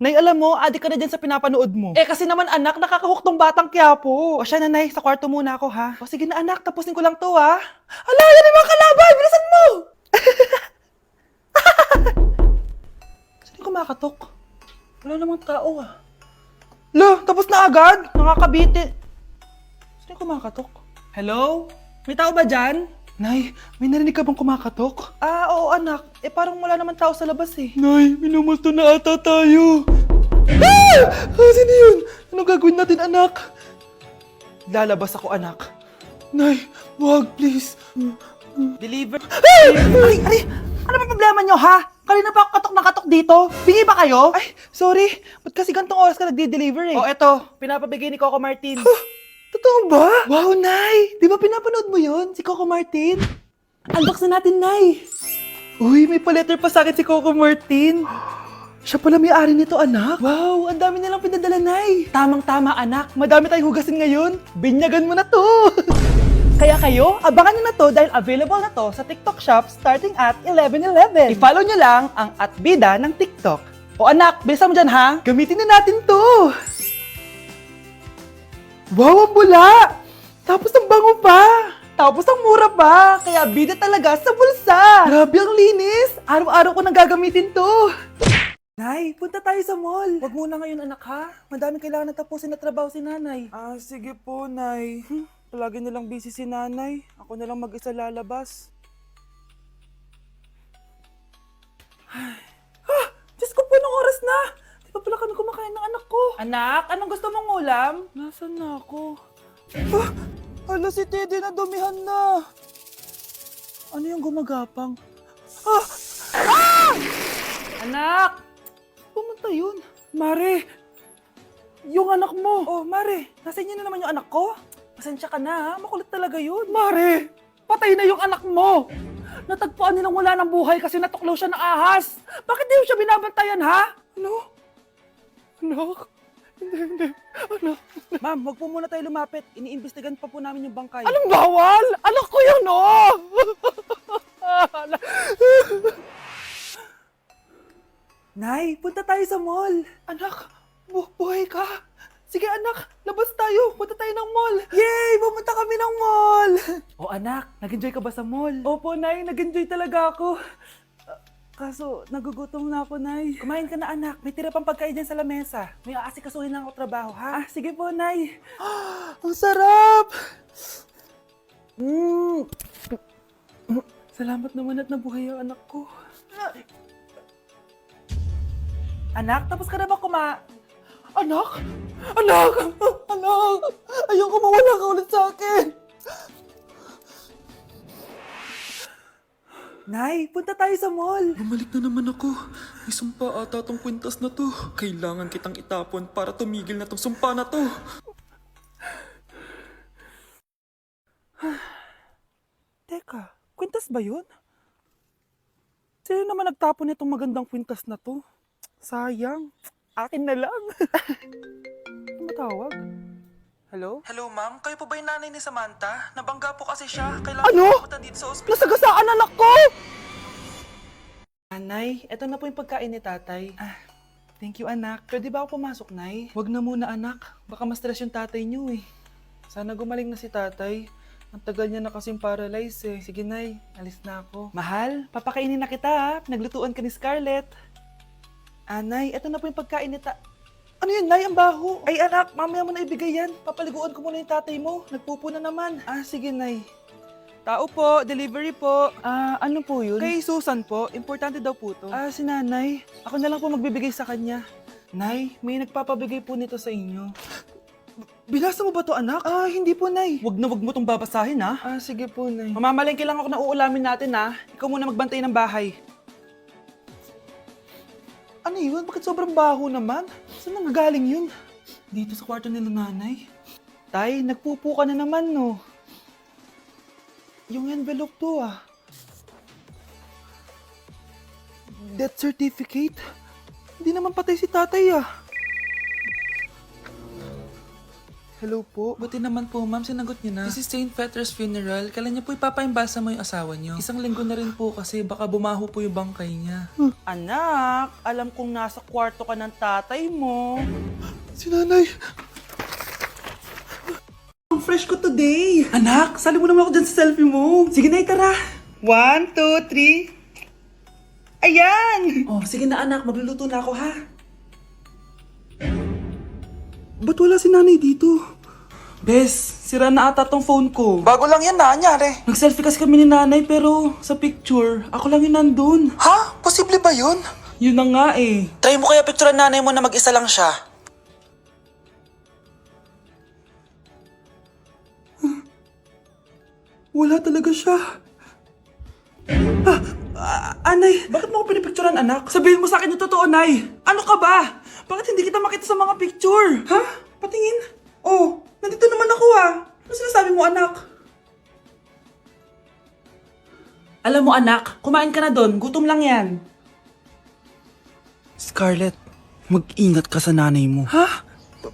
Nay, alam mo, adik ka na dyan sa pinapanood mo. Eh kasi naman anak, nakakahook tong batang Quiapo. O siya na, Nay, sa kwarto muna ako ha. O sige na anak, tapusin ko lang to ha. Ala, yan yung mga kalaban! Bilisan mo! Saan yung kumakatok? Wala namang tao ah. Lo, tapos na agad? Nakakabitin. Saan yung kumakatok? Hello? May tao ba dyan? Nay, may narinig ka bang kumakatok? Ah, oo anak. Eh parang wala naman tao sa labas eh. Nay, minumulto na ata tayo. Ah! Sino yun? Anong gagawin natin anak? Lalabas ako anak. Nay, wag please. Deliver. Ay! Ano ba problema nyo ha? Kanina pa ako katok na katok dito. Bingi ba kayo? Ay, sorry. Ba't kasi gantong oras ka nagde-deliver eh? Oh, eto. Pinapabigay ni Coco Martin. Totoo ba? Wow, Nay! Di ba pinapanood mo yun? Si Coco Martin? Unbox na natin, Nay! Uy, may pa-letter pa sa akin si Coco Martin. Siya pala may-ari nito, anak. Wow, ang dami nilang pinadala, Nay. Tamang-tama, anak. Madami tayong hugasin ngayon. Binyagan mo na to. Kaya kayo, abangan nyo na to dahil available na to sa TikTok Shop starting at 11:11. I-follow nyo lang ang @bida ng TikTok. O anak, bilisan mo dyan ha. Gamitin na natin to. Wow, ang bula! Tapos ang bango pa! Tapos ang mura pa! Kaya bida talaga sa bulsa! Grabe ang linis! Araw-araw ko nang gagamitin to! Nay, punta tayo sa mall! Wag muna ngayon anak ha? Madami kailangan na tapusin na trabaho si nanay. Ah, sige po nay. Palagi nilang busy si nanay. Ako na lang mag-isa lalabas. Diyos ko po, anong oras na? Di pa pala kami kumakain ng anak ko. Anak, anong gusto mong ulam? Nasaan na ako? Hala, si Teddy na dumihan na. Ano yung gumagapang? Anak! Pumunta yun. Mare! Yung anak mo! Oh, Mare! Nasa inyo na naman yung anak ko? Pasensya ka na ha, makulit talaga yun. Mare! Patay na yung anak mo! Natagpuan nilang wala ng buhay kasi natuklaw siya ng ahas. Bakit di mo siya binabantayan ha? Ano? Anak? Hindi. Anak. Ma'am, wag po muna tayo lumapit. Iniimbestigan pa po namin yung bangkay. Anong bawal? Anak ko yun, oh! Nay, punta tayo sa mall. Anak, buhay ka? Sige anak, labas tayo. Punta tayo ng mall. Yay! Pumunta kami ng mall. Oh anak, nag-enjoy ka ba sa mall? Opo, Nay. Nag-enjoy talaga ako. Kaso, nagugutom na ako, Nay. Kumain ka na, anak. May tira pang pagkain dyan sa lamesa. May aasikasuhin lang ako trabaho, ha? Ah, sige po, Nay. Ang sarap! Salamat naman at nabuhay ang anak ko. Anak, tapos ka na ba Anak! Anak! Anak! Ayoko mawala ka ulit sa akin! Nay, punta tayo sa mall. Bumalik na naman ako. May sumpa ata tong kwintas na to. Kailangan kitang itapon para tumigil na tong sumpa na to. Teka, kwintas ba yun? Sino naman nagtapon nitong magandang kwintas na to? Sayang. Akin na lang. Tumatawag? Hello? Hello ma'am, kayo po ba yung nanay ni Samantha? Nabangga po kasi siya. Kailangan Ano? pumunta dito sa ospital. Nasagasaan anak ko! Nanay, eto na po yung pagkain ni tatay. Thank you anak. Pwede ba ako pumasok, Nay? Wag na muna anak. Baka ma-stress yung tatay niyo eh. Sana gumaling na si tatay. Ang tagal niya na kasing paralyzed eh. Sige Nay, alis na ako. Mahal, papakainin na kita ha. Naglutuan ka ni Scarlett. Nay, eto na po yung pagkain ni Ano yun, Nay? Ang baho. Ay anak, mamaya mo na ibigay yan. Papaliguan ko muna yung tatay mo. Nagpupo na naman. Sige Nay. Tao po, delivery po. Ano po yun? Kay Susan po, importante daw po to. Si nanay. Ako na lang po magbibigay sa kanya. Nay, may nagpapabigay po nito sa inyo. Binasa mo ba to anak? Hindi po Nay. Wag mo tong babasahin ha. Sige po Nay. Mamamalengke lang ako na uulamin natin ha. Ikaw muna magbantay ng bahay. Ano yun? Bakit sobrang baho naman? Saan nanggagaling yun? Dito sa kwarto nila nanay. Tay, nagpupo ka na naman no. Yung envelope to Death certificate? Hindi naman patay si tatay Hello po. Buti naman po, ma'am, sinagot niyo na. This is St. Peter's Funeral. Kailan niyo po ipapaimbasa mo yung asawa niyo? Isang linggo na rin po kasi baka bumaho po yung bangkay niya. Anak, alam kong nasa kwarto ka ng tatay mo. Si nanay! Ang fresh ko today. Anak, sali mo naman ako dyan sa selfie mo. Sige na, tara. 1, 2, 3. Ayan! Oh, sige na anak, magluluto na ako ha. Ba't wala si nanay dito? Bes, sira na ata tong phone ko. Bago lang yan, nangyari. Nag-selfie kasi kami ni nanay pero sa picture, ako lang yung nandun. Ha? Posible ba yun? Yun na nga eh. Try mo kaya picturean nanay mo na mag-isa lang siya. Wala talaga siya. Anay, bakit mo ako pinipicturean, anak? Sabihin mo sa akin yung totoo, Nay. Ano ka ba? Bakit hindi kita makita sa mga picture? Ha? Patingin. Oh, nandito naman ako ah. Ano sinasabi mo, anak? Alam mo, anak, kumain ka na doon. Gutom lang yan. Scarlett, mag-ingat ka sa nanay mo. Ha?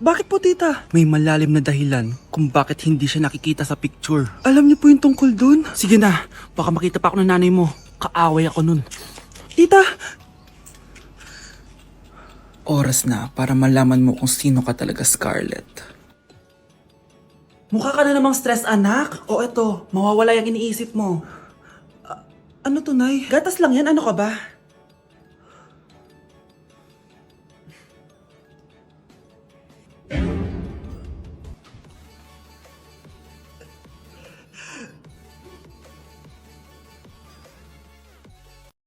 Bakit po, tita? May malalim na dahilan kung bakit hindi siya nakikita sa picture. Alam niyo po yung tungkol doon? Sige na, baka makita pa ako ng nanay mo. Kaaway ako nun. Tita! Oras na para malaman mo kung sino ka talaga, Scarlett. Mukha ka na namang stress, anak. O eto, mawawala yung iniisip mo. Ano to, Nay? Gatas lang yan, ano ka ba?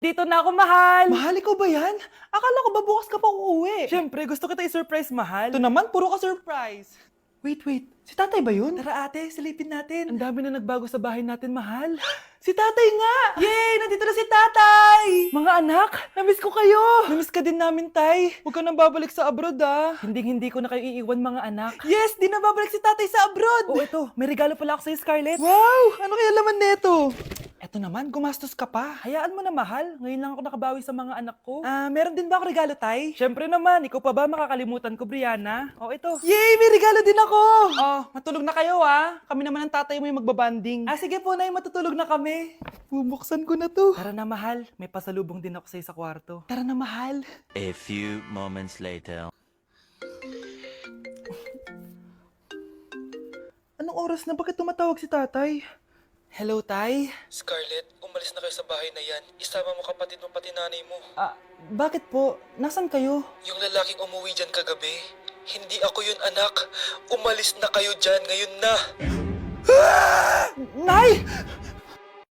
Dito na ako, mahal. Mahal, ikaw ba yan? Akala ko ba bukas ka pa uuwi? Siyempre, gusto kita i-surprise, mahal. Ito naman, puro ka surprise. Wait. Si tatay ba yun? Tara ate, silipin natin. Ang dami na nagbago sa bahay natin, mahal. Si tatay nga! Yay! Nandito na si tatay! Mga anak, namiss ko kayo! Namiss ka din namin, tay. Huwag ka nang babalik sa abroad, ah. Hindi ko na kayo iiwan, mga anak. Yes! Di na babalik si tatay sa abroad! Oh, eto. May regalo pala ako sa'yo, Scarlett. Wow! Ano kaya laman neto? Eto naman, gumastos ka pa. Hayaan mo na, mahal. Ngayon lang ako nakabawi sa mga anak ko. Meron din ba ako regalo, tay? Siyempre naman. Ikaw pa ba makakalimutan ko, Brianna? Oh, ito. Yay! May regalo din ako! Oh, matulog na kayo, ah. Kami naman ang tatay mo yung magbabanding. Sige po, nay. Matutulog na kami. Bubuksan ko na to. Tara na, mahal. May pasalubong din ako sa'yo sa kwarto. Tara na, mahal. A few moments later. Anong oras na? Bakit tumatawag si tatay? Hello, tay? Scarlett, umalis na kayo sa bahay na yan. Isama mo kapatid mo pati nanay mo. Bakit po? Nasaan kayo? Yung lalaking umuwi dyan kagabi, hindi ako yun, anak. Umalis na kayo dyan ngayon na. Nay!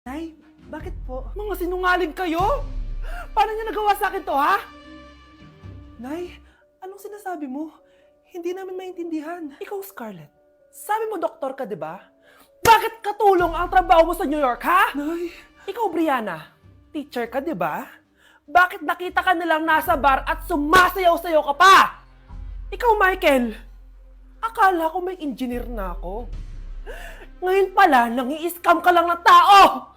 Nay, bakit po? Mga sinungaling kayo? Paano niya nagawa sa akin to, ha? Nay, anong sinasabi mo? Hindi namin maintindihan. Ikaw, Scarlett, sabi mo doktor ka, di ba? Bakit katulong ang trabaho mo sa New York, ha? Nay. Ikaw, Brianna, teacher ka, di ba? Bakit nakita ka nilang nasa bar at sumasayaw-sayaw ka pa? Ikaw, Michael, akala ko may engineer na ako. Ngayon pala, nangi-scam ka lang ng tao!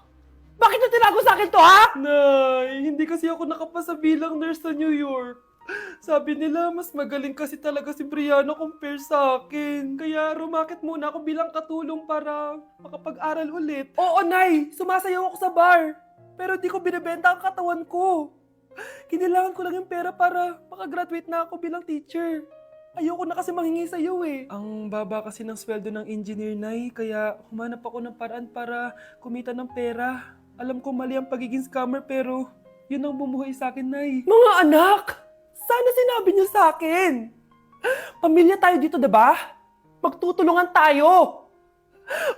Bakit niyo tinago sa akin to, ha? Nay, hindi kasi ako nakapasa bilang nurse sa New York. Sabi nila, mas magaling kasi talaga si Brianna compare sa akin. Kaya rumakit muna ako bilang katulong para makapag-aral ulit. Oo, Nay! Sumasayaw ako sa bar. Pero di ko binibenta ang katawan ko. Kinilangan ko lang yung pera para makagraduate na ako bilang teacher. Ayoko na kasi manghingi sa'yo eh. Ang baba kasi ng sweldo ng engineer, Nay. Kaya humanap ako ng paraan para kumita ng pera. Alam ko mali ang pagiging scammer pero yun ang bumuhay sa akin, Nay. Mga anak! Sana sinabi niyo sa akin. Pamilya tayo dito, diba? Magtutulungan tayo.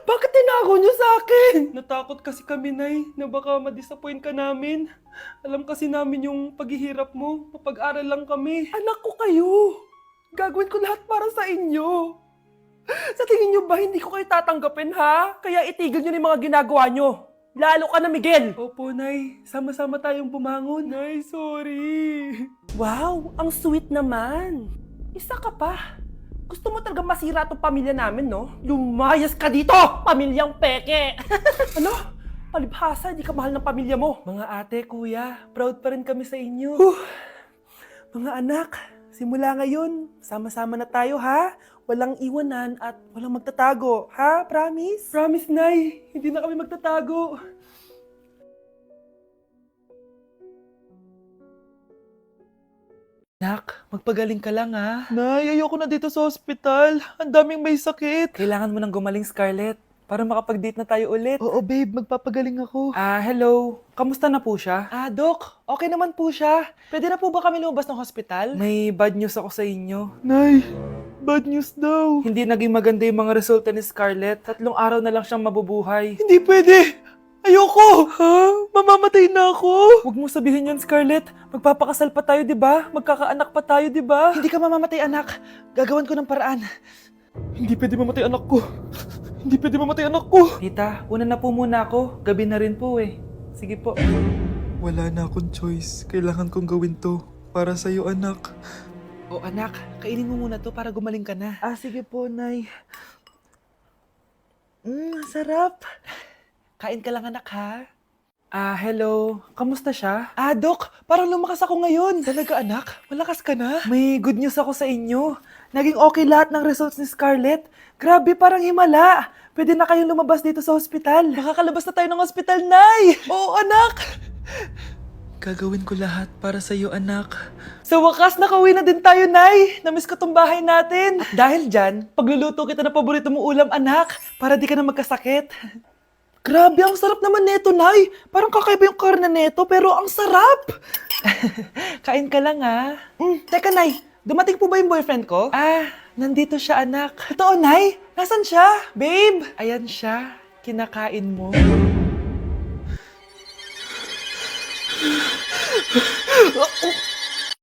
Bakit tinago niyo sa akin? Natakot kasi kami, Nay, na baka ma-disappoint ka namin. Alam kasi namin yung paghihirap mo. Mapag-aral lang kami. Anak ko kayo. Gagawin ko lahat para sa inyo. Sa tingin niyo ba hindi ko kayo tatanggapin, ha? Kaya itigil niyo na yung mga ginagawa niyo. Lalo ka na, Miguel! Opo, Nay. Sama-sama tayong bumangon. Nay, sorry. Wow, ang sweet naman. Isa ka pa. Gusto mo talaga masira itong pamilya namin, no? Lumayas ka dito, pamilyang peke! Ano? Palibhasa, di ka mahal ng pamilya mo. Mga ate, kuya, proud pa rin kami sa inyo. Mga anak, simula ngayon, sama-sama na tayo, ha? walang iwanan at walang magtatago. Ha? Promise? Promise, Nay. Hindi na kami magtatago. Nak, magpagaling ka lang ha. Nay, ayoko na dito sa hospital. Ang daming may sakit. Kailangan mo nang gumaling, Scarlett, para makapag-date na tayo ulit. Oo, babe. Magpapagaling ako. Hello. Kamusta na po siya? Doc. Okay naman po siya. Pwede na po ba kami lumabas ng hospital? May bad news ako sa inyo. Nay, bad news daw. Hindi naging maganda yung mga resulta ni Scarlett. 3 araw na lang siyang mabubuhay. Hindi pwede. Ayoko. Ha? Mamamatay na ako. Huwag mo sabihin yun, Scarlett. Magpapakasal pa tayo, di ba? Magkakaanak pa tayo, di ba? Hindi ka mamamatay, anak. Gagawan ko ng paraan. Hindi pwede mamatay anak ko. Hindi pwede mamatay anak ko. Tita, una na po muna ako. Gabi na rin po eh. Sige po. Wala na akong choice. Kailangan kong gawin to. Para sa'yo, anak. O anak, kainin mo muna to para gumaling ka na. Sige po, Nay. Sarap. Kain ka lang, anak, ha? Hello. Kamusta siya? Dok, parang lumakas ako ngayon. Talaga, anak? Malakas ka na? May good news ako sa inyo. Naging okay lahat ng results ni Scarlett. Grabe, parang himala. Pwede na kayong lumabas dito sa hospital. Makakalabas na tayo ng hospital, Nay! Oo, anak! Gagawin ko lahat para sa'yo, anak. Sa wakas, nakauwi na din tayo, Nay! Namiss ko tong bahay natin. At dahil dyan, pagluluto kita ng paborito mong ulam, anak, para di ka na magkasakit. Grabe, ang sarap naman neto, Nay! Parang kakaiba yung karne neto, pero ang sarap! Kain ka lang, ha? Teka, Nay, dumating po ba yung boyfriend ko? Nandito siya, anak. Totoo, Nay? Nasaan siya? Babe! Ayan siya. Kinakain mo.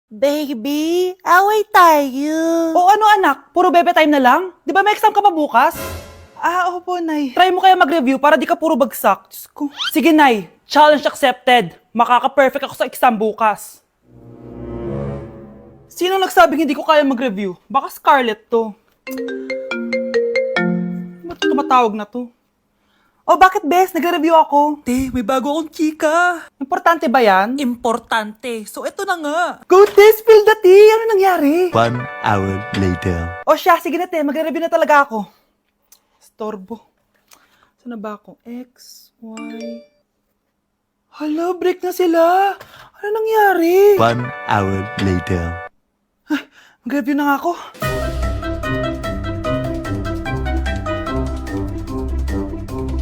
Baby, away tayo. O ano, anak? Puro bebe time na lang? Di ba may exam ka pa bukas? Opo, Nay. Try mo kaya mag-review para di ka puro bagsak. Diyos ko. Sige, Nay. Challenge accepted. Makaka-perfect ako sa exam bukas. Sino nagsabing hindi ko kaya mag-review? Baka Scarlett to. Ba't tumatawag na to? Oh, bakit, Bes? Nag-review ako. Te, may bago akong chika. Importante ba yan? Importante. So, eto na nga. Go, Te! Spill the tea! Ano nangyari? 1 hour later. O siya, sige na, Te. Mag-review na talaga ako. Storbo. Saan na ba ako? X, Y... Hala, break na sila. Ano nangyari? 1 hour later. Mag-review na nga ako.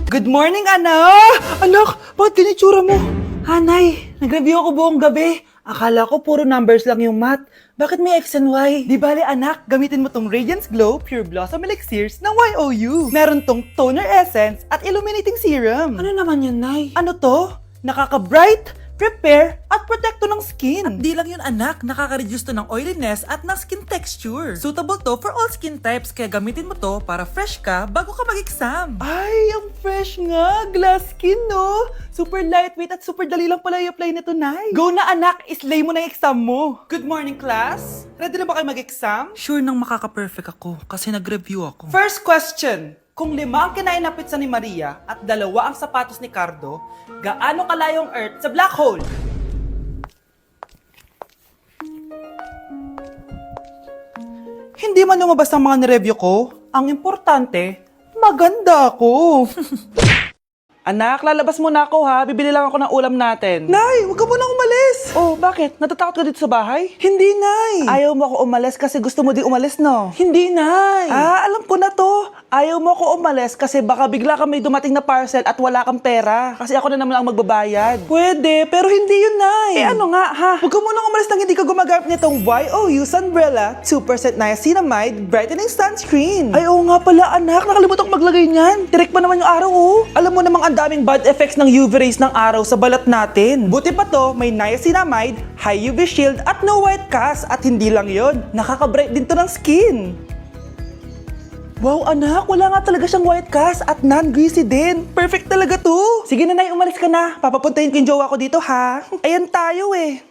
Good morning, anak! Anak, bakit ganyan tsura mo? Hanay, nag-review ako buong gabi. Akala ko puro numbers lang yung math. Bakit may X and Y? Di bale, anak, gamitin mo tong Radiance Glow Pure Blossom Elixirs ng YOU. Meron tong toner essence at illuminating serum. Ano naman yun, Nay? Ano to? Nakaka-bright, prepare, at protekto ng skin. Di lang yun, anak. Nakaka-reduce to ng oiliness at ng skin texture. Suitable to for all skin types, kaya gamitin mo to para fresh ka bago ka mag-exam. Ay, ang fresh nga. Glass skin, no? Super lightweight at super dali lang pala i-apply nito, Nay. Go na, anak. Islay mo na yung exam mo. Good morning, class. Ready na ba kayo mag-exam? Sure nang makaka-perfect ako kasi nag-review ako. First question. Kung 5 ang kinain na pizza ni Maria at 2 ang sapatos ni Cardo, gaano kalayo ang Earth sa black hole? Hindi man lumabas ang mga nireview ko, ang importante, maganda ako. Anak, lalabas muna ako ha. Bibili lang ako ng ulam natin. Nay, huwag ka munang umalis. Oh, bakit? Natatakot ka dito sa bahay? Hindi, Nay. Ayaw mo ako umalis kasi gusto mo din umalis, no? Hindi, Nay. Alam ko na to. Ayaw mo ako umalis kasi baka bigla ka may dumating na parcel at wala kang pera. Kasi ako na naman ang magbabayad. Pwede, pero hindi yun, Nay. Ano nga, ha? Huwag ka munang umalis nang hindi ka gumagamit nitong YOU Sunbrella 2% Niacinamide Brightening Sunscreen. Ay, oo nga pala, anak. Nakalimutan ko maglagay niyan. Direct pa naman yung araw, oh. Alam mo namang ang daming bad effects ng UV rays ng araw sa balat natin. Buti pa to, may niacinamide, high UV shield at no white cast. At hindi lang yon, nakaka-bright din to ng skin. Wow, anak, wala nga talaga siyang white cast at non-greasy din. Perfect talaga to. Sige na, Nay, umalis ka na. Papapuntahin ko yung jowa ko dito, ha? Ayan tayo eh.